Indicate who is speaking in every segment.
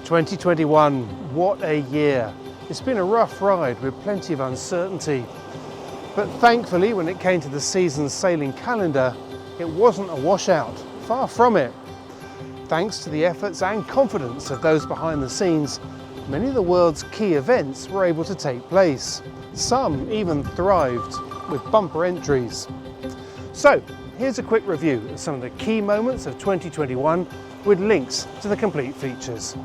Speaker 1: 2021, what a year. It's been a rough ride with plenty of uncertainty. But thankfully, when it came to the season's sailing calendar, it wasn't a washout, far from it. Thanks to the efforts and confidence of those behind the scenes, many of the world's key events were able to take place. Some even thrived with bumper entries. So, here's a quick review of some of the key moments of 2021 with links to the complete features.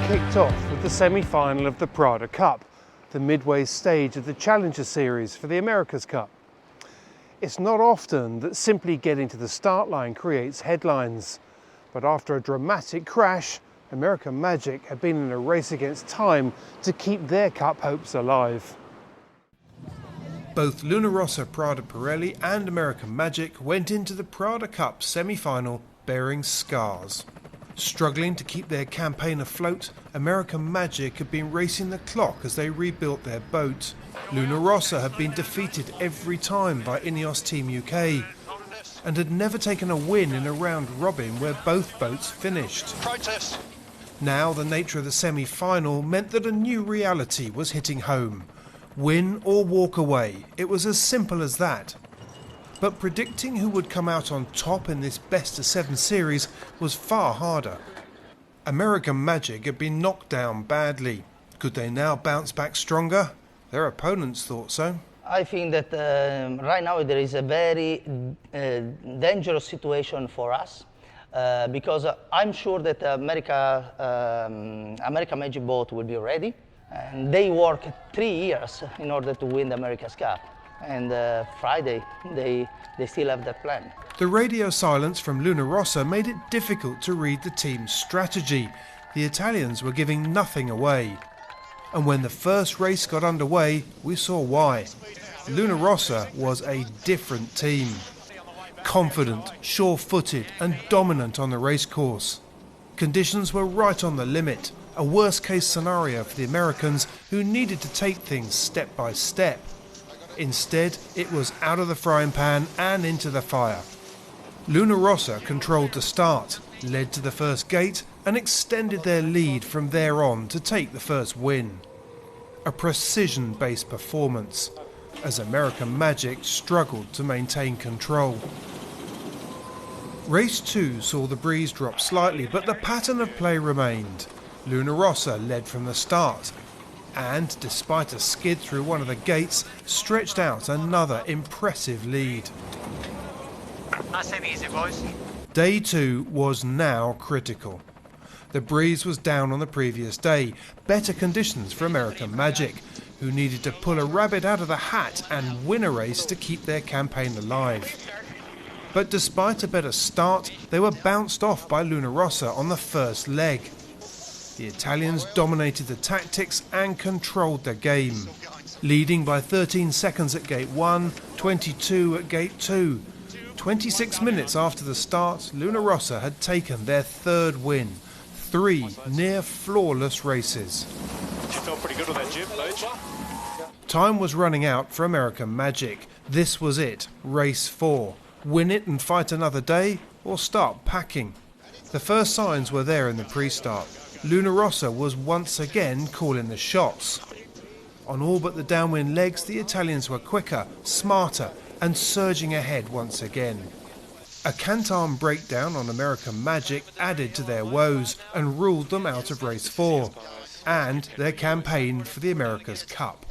Speaker 1: Kicked off with the semi-final of the Prada Cup, the midway stage of the Challenger Series for the America's Cup. It's not often that simply getting to the start line creates headlines, but after a dramatic crash, American Magic had been in a race against time to keep their cup hopes alive. Both Luna Rossa Prada Pirelli and American Magic went into the Prada Cup semi-final bearing scars. Struggling to keep their campaign afloat, American Magic had been racing the clock as they rebuilt their boat. Luna Rossa had been defeated every time by Ineos Team UK and had never taken a win in a round robin where both boats finished.
Speaker 2: Protest.
Speaker 1: Now the nature of the semi-final meant that a new reality was hitting home. Win or walk away, it was as simple as that. But predicting who would come out on top in this best-of-7 series was far harder. American Magic had been knocked down badly. Could they now bounce back stronger? Their opponents thought so.
Speaker 3: I think that right now there is a very dangerous situation for us because I'm sure that American Magic boat will be ready. And they worked 3 years in order to win the America's Cup. And Friday, they still have that plan.
Speaker 1: The radio silence from Luna Rossa made it difficult to read the team's strategy. The Italians were giving nothing away. And when the first race got underway, we saw why. Luna Rossa was a different team. Confident, sure-footed and dominant on the racecourse. Conditions were right on the limit, a worst-case scenario for the Americans who needed to take things step by step. Instead, it was out of the frying pan and into the fire. Luna Rossa controlled the start, led to the first gate and extended their lead from there on to take the first win. A precision-based performance, as American Magic struggled to maintain control. Race 2 saw the breeze drop slightly, but the pattern of play remained. Luna Rossa led from the start, and, despite a skid through one of the gates, stretched out another impressive lead.
Speaker 2: Nice and easy, boys.
Speaker 1: Day 2 was now critical. The breeze was down on the previous day, better conditions for American Magic, who needed to pull a rabbit out of the hat and win a race to keep their campaign alive. But despite a better start, they were bounced off by Luna Rossa on the first leg. The Italians dominated the tactics and controlled the game, leading by 13 seconds at gate 1, 22 at gate 2. 26 minutes after the start, Luna Rossa had taken their third win. 3 near-flawless races.
Speaker 2: You felt pretty good on that jib, Paige.
Speaker 1: Time was running out for American Magic. This was it, race 4. Win it and fight another day, or start packing. The first signs were there in the pre-start. Luna Rossa was once again calling the shots. On all but the downwind legs, the Italians were quicker, smarter and surging ahead once again. A cantarm breakdown on American Magic added to their woes and ruled them out of race 4 and their campaign for the America's Cup.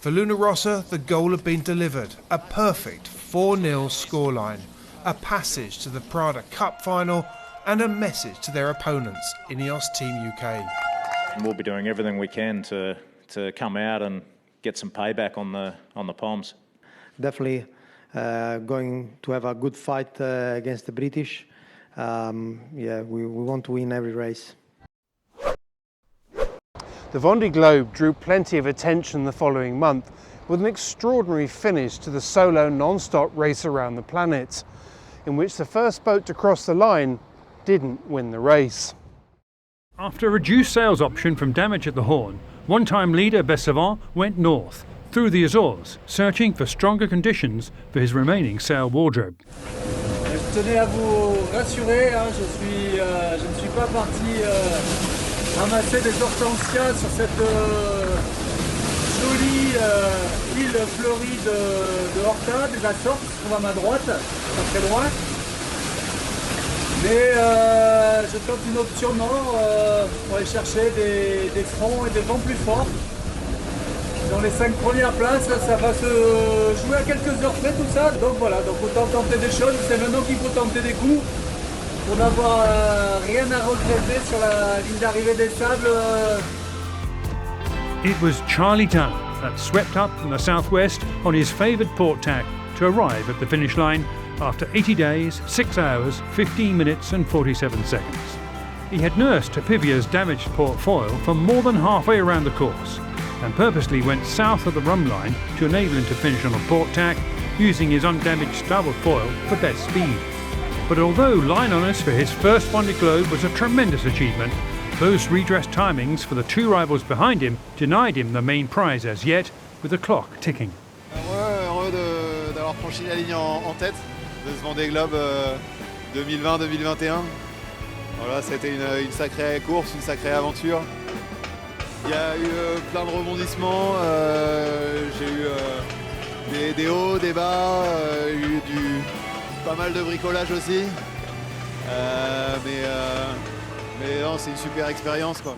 Speaker 1: For Luna Rossa, the goal had been delivered, a perfect 4-0 scoreline, a passage to the Prada Cup final and a message to their opponents, Ineos Team UK.
Speaker 4: We'll be doing everything we can to come out and get some payback on the Poms.
Speaker 5: Definitely going to have a good fight against the British. Yeah, we want to win every race.
Speaker 1: The Vendée Globe drew plenty of attention the following month with an extraordinary finish to the solo non-stop race around the planet, in which the first boat to cross the line didn't win the race.
Speaker 6: After a reduced sails option from damage at the Horn, one-time leader Bessavant went north, through the Azores, searching for stronger conditions for his remaining sail wardrobe.
Speaker 7: Je tenais à vous rassurer, je ne suis pas parti ramasser des hortensias sur cette jolie île fleurie de Horta, des Açores, qui se trouve à ma droite, pas très loin. Mais je tente une option nord pour aller chercher des fronts et des vents plus forts. Dans les 5 premières places, ça va se jouer à quelques heures près tout ça. Donc voilà, donc autant tenter des choses, c'est maintenant qu'il faut tenter des coups pour n'avoir rien à regretter sur la ligne d'arrivée des sables.
Speaker 6: It was Charlie Town that swept up from the southwest on his favoured port tack to arrive at the finish line after 80 days, 6 hours, 15 minutes and 47 seconds. He had nursed Apivia's damaged port foil for more than halfway around the course and purposely went south of the rum line to enable him to finish on a port tack using his undamaged starboard foil for best speed. But although line honours for his first Vendée Globe was a tremendous achievement, those redressed timings for the two rivals behind him denied him the main prize as yet, with the clock ticking.
Speaker 8: Heureux d'avoir franchi la ligne en tête de ce Vendée Globe 2020-2021. Voilà, ça a été une sacrée course, une sacrée aventure. Il y a eu plein de rebondissements, j'ai eu des hauts, des bas, eu pas mal de bricolage aussi. Mais non, c'est une super expérience, quoi.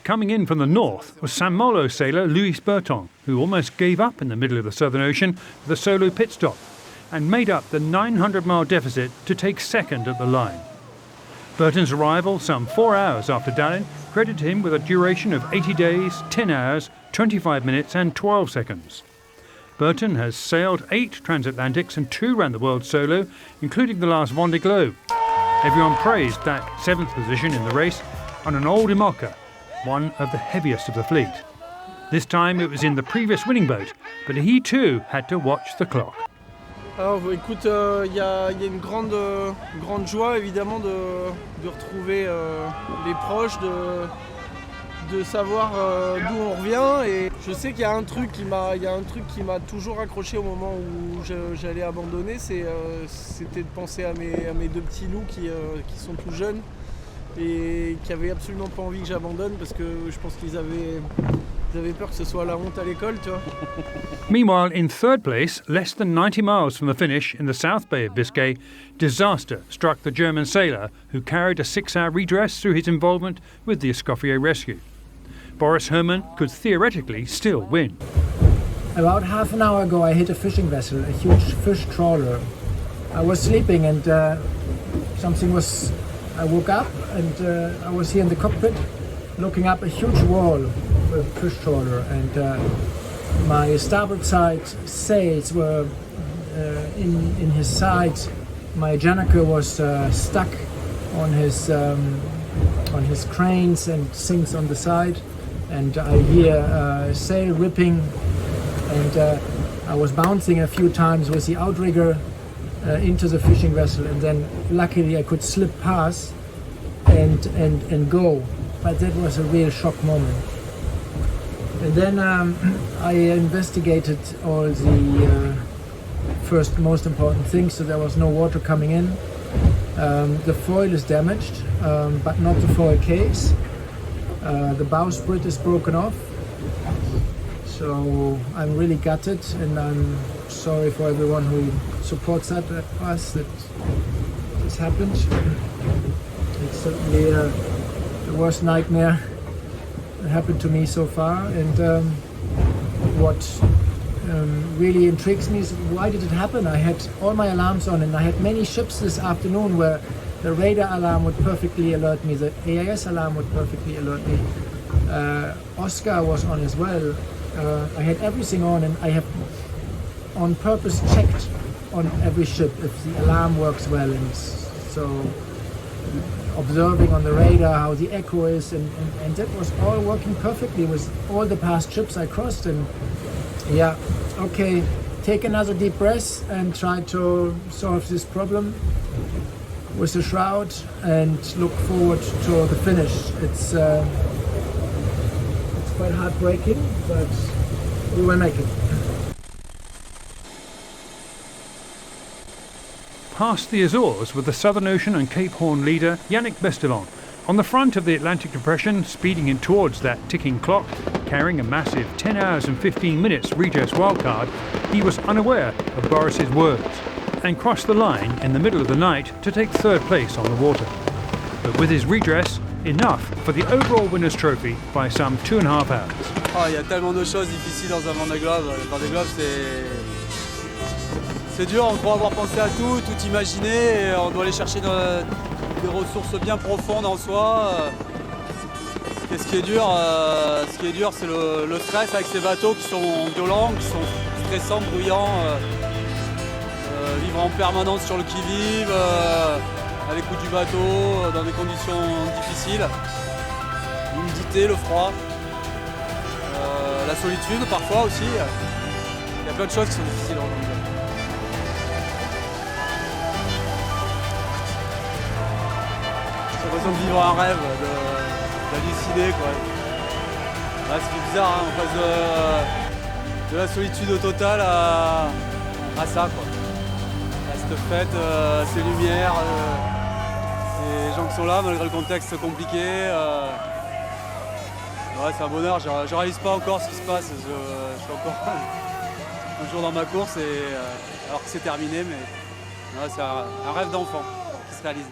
Speaker 6: Coming in from the north was St Malo sailor Louis Berton, who almost gave up in the middle of the Southern Ocean with a solo pit stop and made up the 900-mile deficit to take second at the line. Burton's arrival some 4 hours after Dallin credited him with a duration of 80 days, 10 hours, 25 minutes and 12 seconds. Burton has sailed 8 transatlantics and 2 round the world solo, including the last Vendée Globe. Everyone praised that 7th position in the race on an old Imoca, one of the heaviest of the fleet. This time it was in the previous winning boat, but he too had to watch the clock.
Speaker 9: Alors écoute, y a une grande joie évidemment de retrouver les proches, de savoir d'où on revient, et je sais qu'il y a un truc qui m'a toujours accroché au moment où j'allais abandonner, c'était de penser à mes 2 petits loups qui sont tout jeunes et qui avaient absolument pas envie que j'abandonne, parce que je pense qu'ils avaient peur que ce soit la honte à l'école, tu vois.
Speaker 6: Meanwhile, in third place, less than 90 miles from the finish in the South Bay of Biscay, disaster struck the German sailor who carried a 6-hour redress through his involvement with the Escoffier rescue. Boris Herrmann could theoretically still win.
Speaker 10: About half an hour ago I hit a fishing vessel, a huge fish trawler. I was sleeping and I woke up and I was here in the cockpit looking up a huge wall with a fish trawler, and my starboard side sails were in his sides. My Jacques was stuck on his cranes and sinks on the side, and I hear sail ripping, and I was bouncing a few times with the outrigger into the fishing vessel, and then luckily I could slip past and go, but that was a real shock moment. And then I investigated all the first most important things, so there was no water coming in. The foil is damaged, but not the foil case. The bowsprit is broken off, so I'm really gutted, and I'm sorry for everyone who supports us that this happened. It's certainly the worst nightmare that happened to me so far, and what really intrigues me is why did it happen? I had all my alarms on, and I had many ships this afternoon where the radar alarm would perfectly alert me, the AIS alarm would perfectly alert me, Oscar was on as well. I had everything on, and I have on purpose checked on every ship if the alarm works well, and So observing on the radar how the echo is, and that was all working perfectly with all the past trips I crossed. And yeah, okay, take another deep breath and try to solve this problem with the shroud and look forward to the finish. It's quite heartbreaking, but we will make it.
Speaker 6: Past the Azores with the Southern Ocean and Cape Horn leader Yannick Bestevan. On the front of the Atlantic Depression, speeding in towards that ticking clock, carrying a massive 10 hours and 15 minutes redress wildcard, he was unaware of Boris's words and crossed the line in the middle of the night to take third place on the water. But with his redress, enough for the overall winner's trophy by some 2.5 hours.
Speaker 9: Oh, il y a tellement de choses difficiles dans un Vendée Globe. Le Vendée Globe, c'est dur, on croit avoir pensé à tout imaginer, et on doit aller chercher des ressources bien profondes en soi. Et ce qui est dur, c'est le stress avec ces bateaux qui sont violents, qui sont stressants, bruyants. Vivre en permanence sur le qui-vive, à l'écoute du bateau, dans des conditions difficiles. L'humidité, le froid, la solitude parfois aussi. Il y a plein de choses qui sont difficiles en Vendée. J'ai l'impression de vivre un rêve, d'halluciner quoi. Là, c'est bizarre, hein, on passe de la solitude totale à ça quoi. Cette fête, ces lumières, ces gens qui sont là malgré le contexte compliqué. Ouais, c'est un bonheur, je réalise pas encore ce qui se passe. Je suis encore toujours dans ma course alors que c'est terminé, mais ouais, c'est un rêve d'enfant qui se réalise.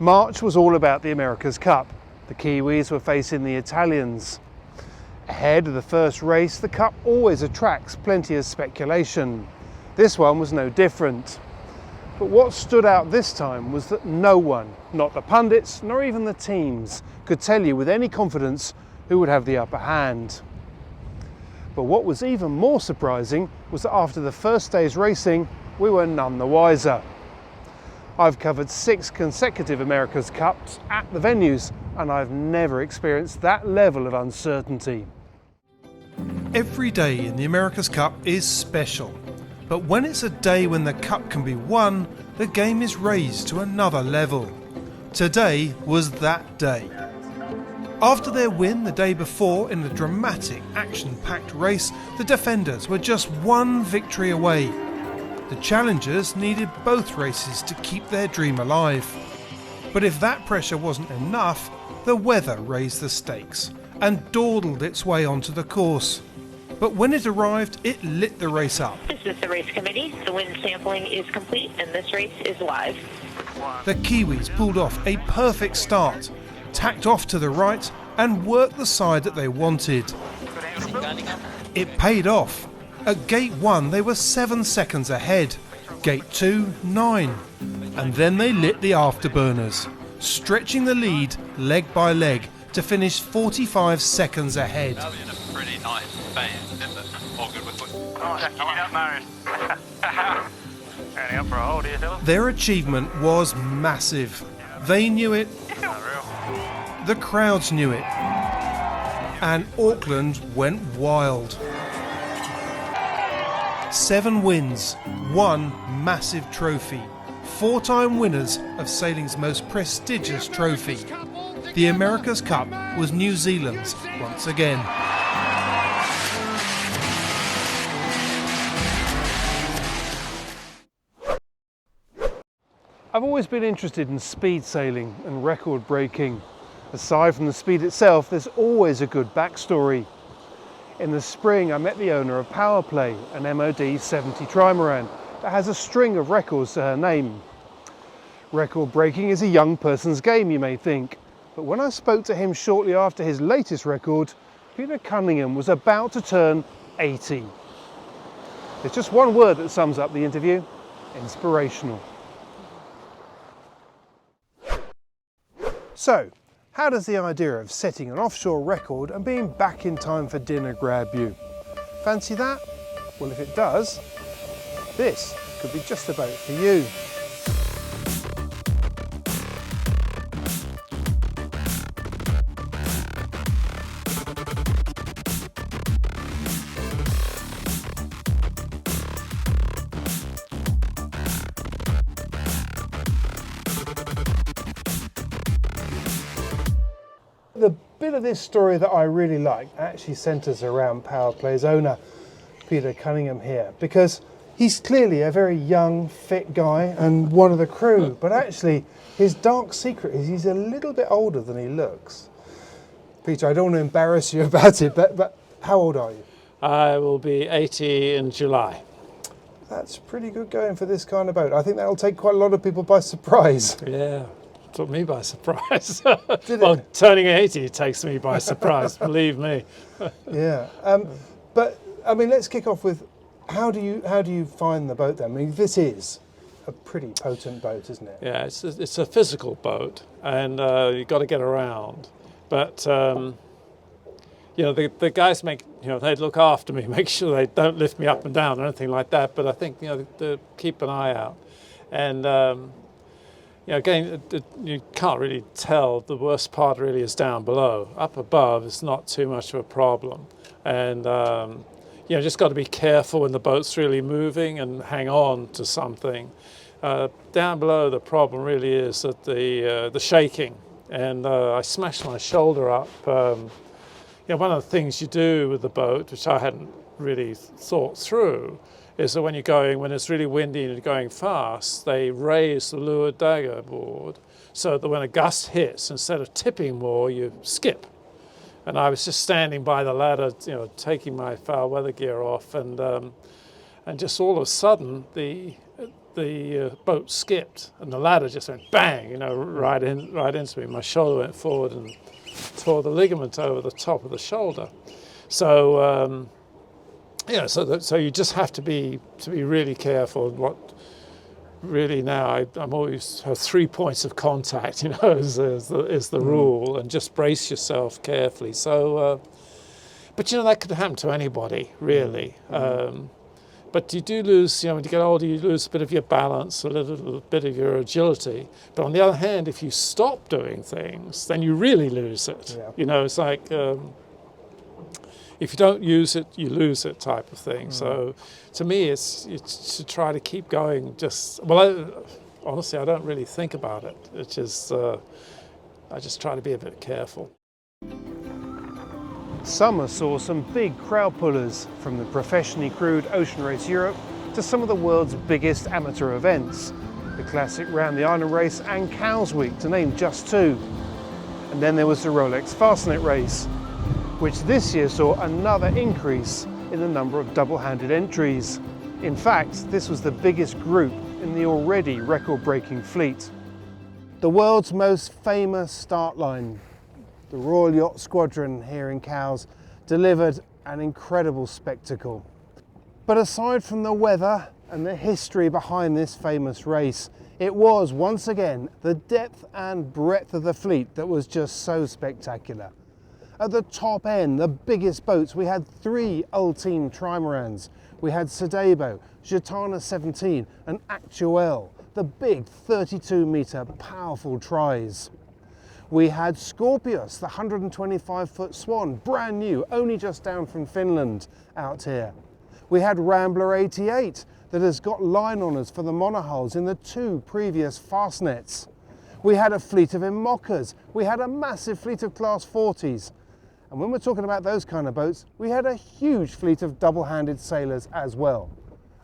Speaker 1: March was all about the America's Cup. The Kiwis were facing the Italians. Ahead of the first race, the Cup always attracts plenty of speculation. This one was no different. But what stood out this time was that no one, not the pundits nor even the teams, could tell you with any confidence who would have the upper hand. But what was even more surprising was that after the first day's racing, we were none the wiser. I've covered 6 consecutive America's Cups at the venues, and I've never experienced that level of uncertainty. Every day in the America's Cup is special. But when it's a day when the cup can be won, the game is raised to another level. Today was that day. After their win the day before in a dramatic, action-packed race, the defenders were just one victory away. The challengers needed both races to keep their dream alive. But if that pressure wasn't enough, the weather raised the stakes and dawdled its way onto the course. But when it arrived, it lit the race up.
Speaker 11: This is the race committee. The wind sampling is complete and this race is live.
Speaker 1: The Kiwis pulled off a perfect start, tacked off to the right and worked the side that they wanted. It paid off. At gate 1 they were 7 seconds ahead, gate 2 9, and then they lit the afterburners, stretching the lead leg by leg to finish 45 seconds ahead.
Speaker 2: Pretty nice phase, isn't it? All good with
Speaker 1: Their achievement was massive. They knew it, the crowds knew it, and Auckland went wild. 7 wins, 1 massive trophy, 4-time winners of sailing's most prestigious trophy. The America's Cup was New Zealand's once again. I've always been interested in speed sailing and record breaking. Aside from the speed itself, there's always a good backstory. In the spring, I met the owner of PowerPlay, an MOD 70 trimaran that has a string of records to her name. Record breaking is a young person's game, you may think, but when I spoke to him shortly after his latest record, Peter Cunningham was about to turn 80. There's just one word that sums up the interview: inspirational. So, how does the idea of setting an offshore record and being back in time for dinner grab you? Fancy that? Well, if it does, this could be just about for you. bit of this story that I really like actually centres around PowerPlay's owner, Peter Cunningham here, because he's clearly a very young, fit guy and one of the crew, but actually his dark secret is he's a little bit older than he looks. Peter, I don't want to embarrass you about it, but how old are you?
Speaker 12: I will be 80 in July.
Speaker 1: That's pretty good going for this kind of boat. I think that'll take quite a lot of people by surprise.
Speaker 12: Yeah, took me by surprise.
Speaker 1: Did
Speaker 12: well,
Speaker 1: it?
Speaker 12: turning 80 takes me by surprise, believe me.
Speaker 1: Yeah, but I mean, let's kick off with how do you find the boat then? I mean, this is a pretty potent boat, isn't it?
Speaker 12: Yeah, it's a physical boat, and you've got to get around. But you know, the guys they look after me, make sure they don't lift me up and down or anything like that. But I think they keep an eye out, and again, you can't really tell. The worst part really is down below. Up above is not too much of a problem, and just got to be careful when the boat's really moving and hang on to something. Down below, the problem really is that the shaking, and I smashed my shoulder up. One of the things you do with the boat, which I hadn't really thought through, is that when it's really windy and you're going fast, they raise the leeward dagger board so that when a gust hits, instead of tipping more, you skip. And I was just standing by the ladder, taking my foul weather gear off, and just all of a sudden the boat skipped, and the ladder just went bang, right into me. My shoulder went forward and tore the ligament over the top of the shoulder. So so you just have to be really careful. And what really now I'm always have 3 points of contact, is the rule, and just brace yourself carefully. So, but that could happen to anybody really. But you do lose, when you get older, you lose a bit of your balance, a little bit of your agility. But on the other hand, if you stop doing things, then you really lose it. Yeah. It's like if you don't use it, you lose it type of thing. So to me, it's to try to keep going. Honestly, I don't really think about it. It's just, I just try to be a bit careful.
Speaker 1: Summer saw some big crowd pullers, from the professionally crewed Ocean Race Europe to some of the world's biggest amateur events, the classic Round the Island race and Cows Week, to name just two. And then there was the Rolex Fastnet race, which this year saw another increase in the number of double-handed entries. In fact, this was the biggest group in the already record-breaking fleet. The world's most famous start line, the Royal Yacht Squadron here in Cowes, delivered an incredible spectacle. But aside from the weather and the history behind this famous race, it was once again the depth and breadth of the fleet that was just so spectacular. At the top end, the biggest boats, we had 3 Ultime Trimarans. We had Sedebo, Gitana 17 and Actuel, the big 32-metre powerful tries. We had Scorpius, the 125-foot Swan, brand new, only just down from Finland, out here. We had Rambler 88, that has got line honours for the monohulls in the 2 previous Fastnets. We had a fleet of Imoccas. We had a massive fleet of Class 40s. And when we're talking about those kind of boats, we had a huge fleet of double-handed sailors as well.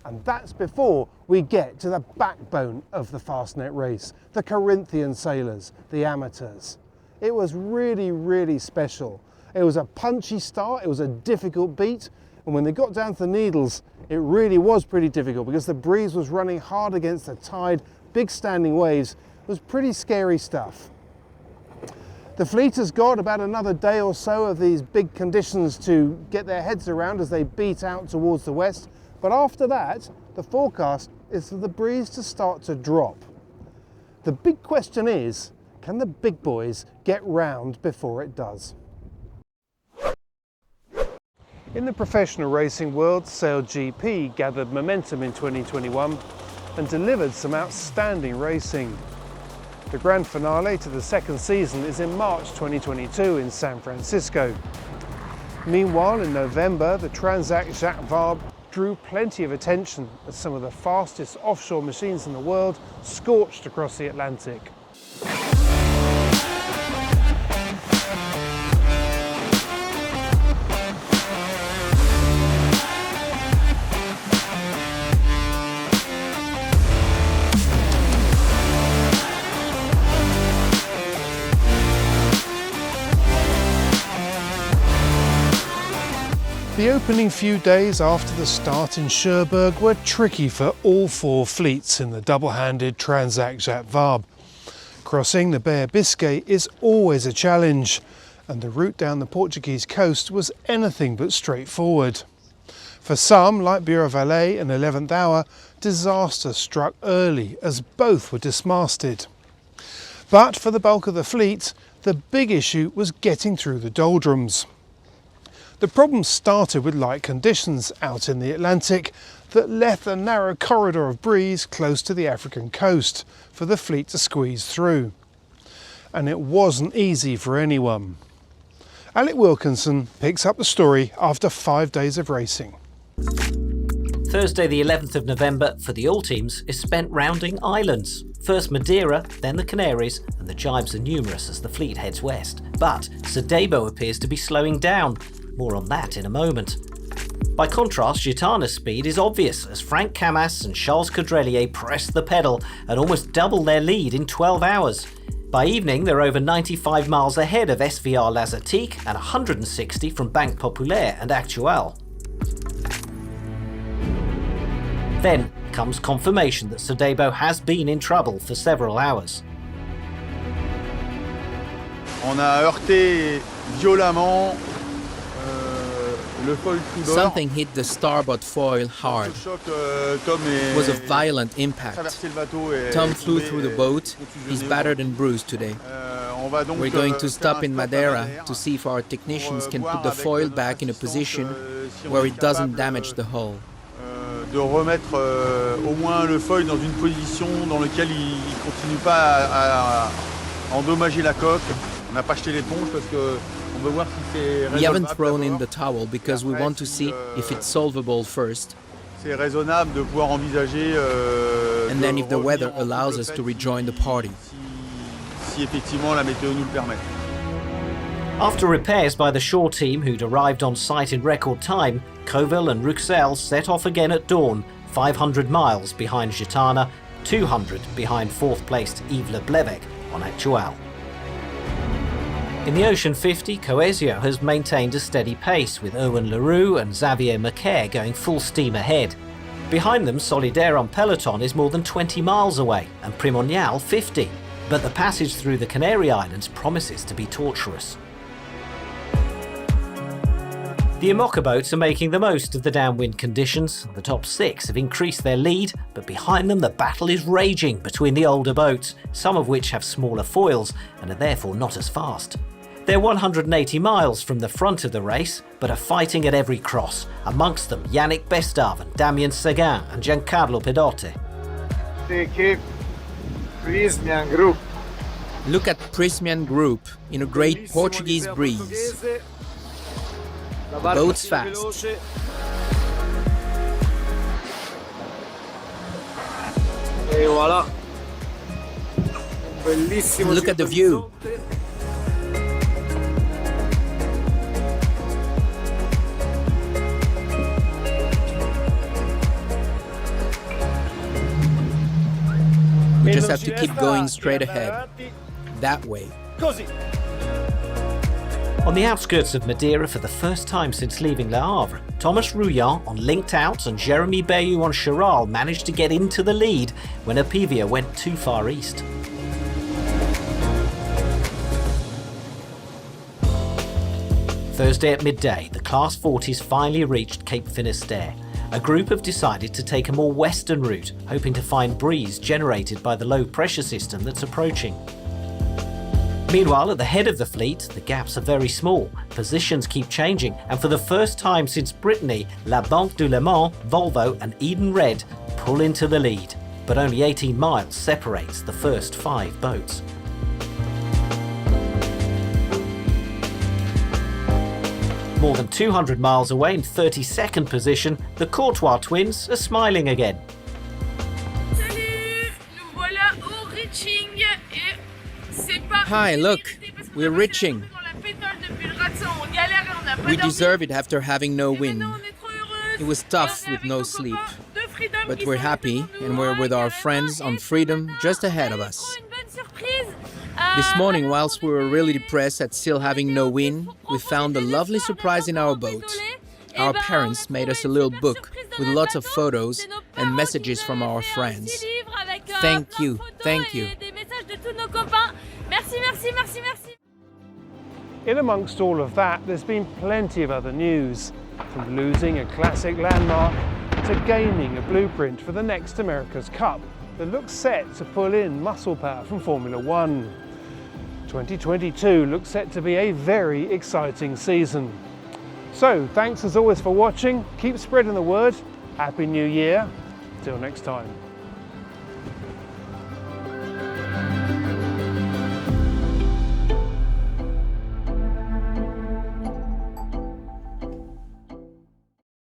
Speaker 1: And that's before we get to the backbone of the Fastnet race, the Corinthian sailors, the amateurs. It was really, really special. It was a punchy start, it was a difficult beat, and when they got down to the Needles, it really was pretty difficult because the breeze was running hard against the tide, big standing waves. It was pretty scary stuff. The fleet has got about another day or so of these big conditions to get their heads around as they beat out towards the west. But after that, the forecast is for the breeze to start to drop. The big question is, can the big boys get round before it does? In the professional racing world, SailGP gathered momentum in 2021 and delivered some outstanding racing. The grand finale to the second season is in March 2022 in San Francisco. Meanwhile, in November, the Transat Jacques Vabre drew plenty of attention as some of the fastest offshore machines in the world scorched across the Atlantic. The opening few days after the start in Cherbourg were tricky for all four fleets in the double-handed Transat Jacques Vabre. Crossing the Bay of Biscay is always a challenge, and the route down the Portuguese coast was anything but straightforward. For some, like Bureau Valet and 11th Hour, disaster struck early as both were dismasted. But for the bulk of the fleet, the big issue was getting through the doldrums. The problem started with light conditions out in the Atlantic that left a narrow corridor of breeze close to the African coast for the fleet to squeeze through. And it wasn't easy for anyone. Alec Wilkinson picks up the story after 5 days of racing.
Speaker 13: Thursday the 11th of November for the all teams is spent rounding islands. First Madeira, then the Canaries, and the jibes are numerous as the fleet heads west. But Sedebo appears to be slowing down. More on that in a moment. By contrast, Gitana's speed is obvious as Frank Camas and Charles Caudrelier press the pedal and almost double their lead in 12 hours. By evening, they're over 95 miles ahead of SVR Lazatique and 160 from Banque Populaire and Actual. Then comes confirmation that Sedebo has been in trouble for several hours.
Speaker 8: On a heurté violemment le foil tribord.
Speaker 14: Something hit the starboard foil hard. It was a violent impact. Tom flew through the boat. He's battered and bruised today. We're going to stop in Madeira to see if our technicians can put the foil back in a position where it doesn't damage the hull.
Speaker 8: De remettre au moins le foil dans une position dans laquelle il ne continue pas à endommager la coque. On n'a pas jeté l'éponge parce que on veut voir si c'est raisonnable.
Speaker 14: We haven't thrown in the towel because we want to see if it's solvable first.
Speaker 8: C'est raisonnable de pouvoir envisager
Speaker 14: and then if the weather allows us to rejoin the party.
Speaker 8: Si effectivement la météo nous le permet.
Speaker 13: After repairs by the shore team who'd arrived on site in record time, Coville and Ruxel set off again at dawn, 500 miles behind Gitana, 200 behind fourth-placed Yves Le Blevec on Actual. In the Ocean 50, Coesio has maintained a steady pace with Owen Leroux and Xavier Macaire going full steam ahead. Behind them, Solidaire on Peloton is more than 20 miles away and Primonial 50, but the passage through the Canary Islands promises to be tortuous. The Imoca boats are making the most of the downwind conditions. The top six have increased their lead, but behind them the battle is raging between the older boats, some of which have smaller foils and are therefore not as fast. They're 180 miles from the front of the race, but are fighting at every cross, amongst them Yannick Bestave and Damien Seguin and Giancarlo Pedotte.
Speaker 14: Look at Prismian Group in a great Portuguese breeze. Boats fast. Look at the view. We just have to keep going straight ahead. That way.
Speaker 13: On the outskirts of Madeira for the first time since leaving Le Havre, Thomas Rouillon on Linked Out and Jeremy Bayou on Charal managed to get into the lead when Apivia went too far east. Thursday at midday, the Class 40s finally reached Cape Finisterre. A group have decided to take a more western route, hoping to find breeze generated by the low pressure system that's approaching. Meanwhile, at the head of the fleet, the gaps are very small, positions keep changing, and for the first time since Brittany, La Banque du Le Mans, Volvo and Eden Red pull into the lead, but only 18 miles separates the first 5 boats. More than 200 miles away in 32nd position, the Courtois twins are smiling again.
Speaker 14: Hi, look, we're reaching. We deserve it after having no wind. It was tough with no sleep, but we're happy and we're with our friends on Freedom just ahead of us. This morning, whilst we were really depressed at still having no wind, we found a lovely surprise in our boat. our parents made us a little book with lots of photos and messages from our friends. Thank you, thank you.
Speaker 1: In amongst all of that, there's been plenty of other news, from losing a classic landmark to gaining a blueprint for the next America's Cup that looks set to pull in muscle power from Formula One. 2022 looks set to be a very exciting season. So, thanks as always for watching, keep spreading the word, Happy New Year, till next time.